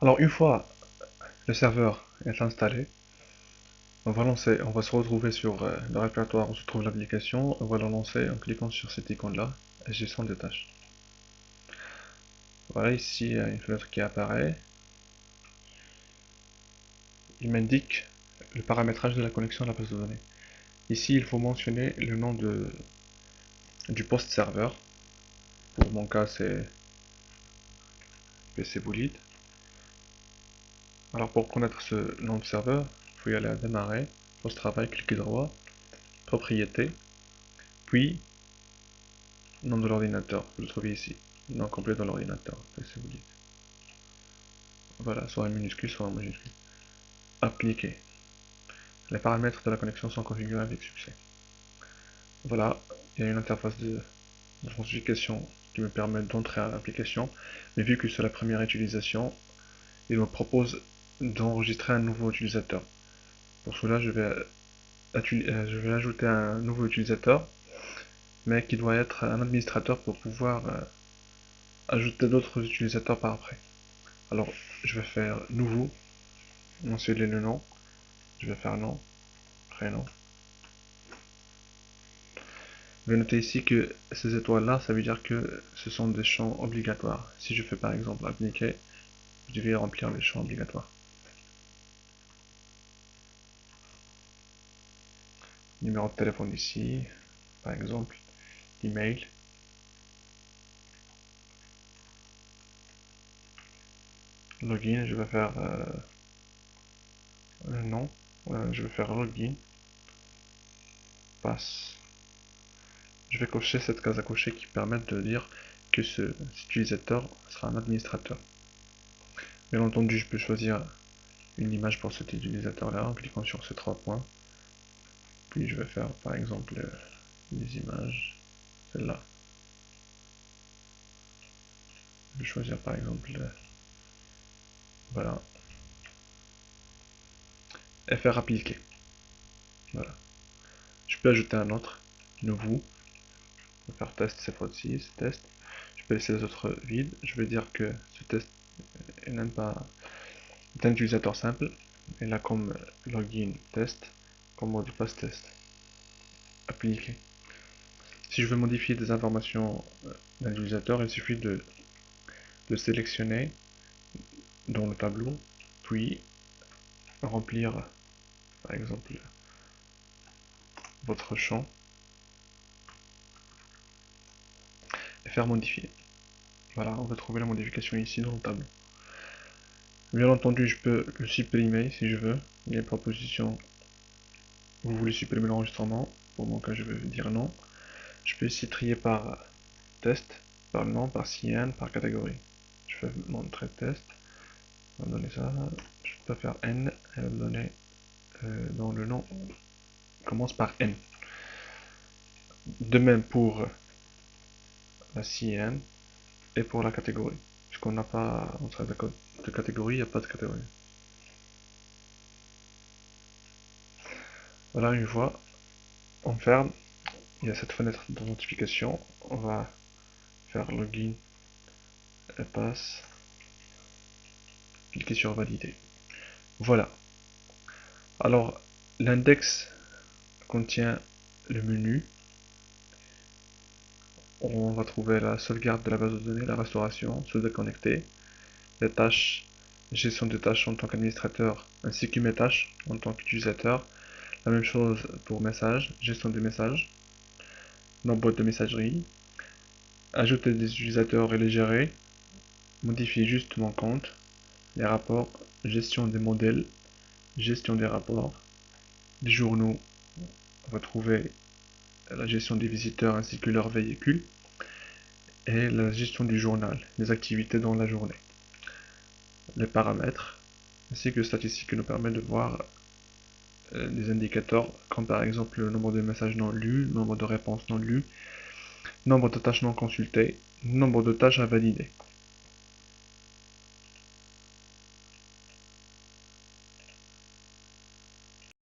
Alors une fois le serveur est installé, on va se retrouver sur le répertoire où se trouve l'application, on va le lancer en cliquant sur cette icône-là, gestion des tâches. Voilà, ici il y a une fenêtre qui apparaît, il m'indique le paramétrage de la connexion à la base de données. Ici il faut mentionner le nom du poste serveur, pour mon cas c'est PC Bullet. Alors pour connaître ce nom de serveur, il faut y aller à démarrer, poste travail, cliquez droit, propriété, puis nom de l'ordinateur, vous le trouvez ici, nom complet de l'ordinateur, PC Bullet. Voilà, soit en minuscule, soit en majuscule. Appliquer. Les paramètres de la connexion sont configurés avec succès. Voilà, il y a une interface d'authentification qui me permet d'entrer à l'application, mais vu que c'est la première utilisation, il me propose d'enregistrer un nouveau utilisateur. Pour cela, je vais ajouter un nouveau utilisateur, mais qui doit être un administrateur pour pouvoir ajouter d'autres utilisateurs par après. Alors, je vais faire nouveau, mentionner le nom, je vais faire nom, prénom. Je vais noter ici que ces étoiles-là, ça veut dire que ce sont des champs obligatoires. Si je fais par exemple appliquer, je vais remplir les champs obligatoires. Numéro de téléphone ici, par exemple, email. Login, je vais faire non, je vais faire login, passe. Je vais cocher cette case à cocher qui permet de dire que cet utilisateur sera un administrateur. Bien entendu, je peux choisir une image pour cet utilisateur-là en cliquant sur ces trois points. Puis je vais faire par exemple des images, celle-là. Je vais choisir par exemple, voilà, et faire appliquer. Voilà. Je peux ajouter un autre, nouveau. Je vais faire test cette fois-ci, test. Je peux laisser les autres vides. Je vais dire que ce test n'aime pas d'un utilisateur simple. Et là comme login test, comme mot de passe test. Appliquer. Si je veux modifier des informations d'un utilisateur, il suffit de sélectionner dans le tableau, puis remplir par exemple votre champ et faire modifier. Voilà, on va trouver la modification ici dans le tableau. Bien entendu, je peux le supprimer si je veux. Il y a une proposition, vous voulez supprimer l'enregistrement. Pour mon cas, je vais dire non. Je peux ici trier par test, par nom, par CN, par catégorie. Je vais montrer test. On va donner ça. Je peux faire N. Elle va me donner dans le nom commence par N. De même pour la CN et pour la catégorie. Puisqu'on n'a pas de catégorie, il n'y a pas de catégorie. Voilà, une fois on ferme, il y a cette fenêtre d'authentification. On va faire login et passe. Cliquez sur valider. Voilà. Alors, l'index contient le menu. On va trouver la sauvegarde de la base de données, la restauration, se déconnecter, les tâches, gestion des tâches en tant qu'administrateur, ainsi que mes tâches en tant qu'utilisateur. La même chose pour messages, gestion des messages, nos boîtes de messagerie, ajouter des utilisateurs et les gérer, modifier juste mon compte, les rapports, gestion des modèles, gestion des rapports, des journaux, on va trouver la gestion des visiteurs ainsi que leurs véhicules, et la gestion du journal, les activités dans la journée, les paramètres, ainsi que les statistiques qui nous permettent de voir des indicateurs comme par exemple le nombre de messages non lus, le nombre de réponses non lues, nombre de tâches non consultées, nombre de tâches à valider.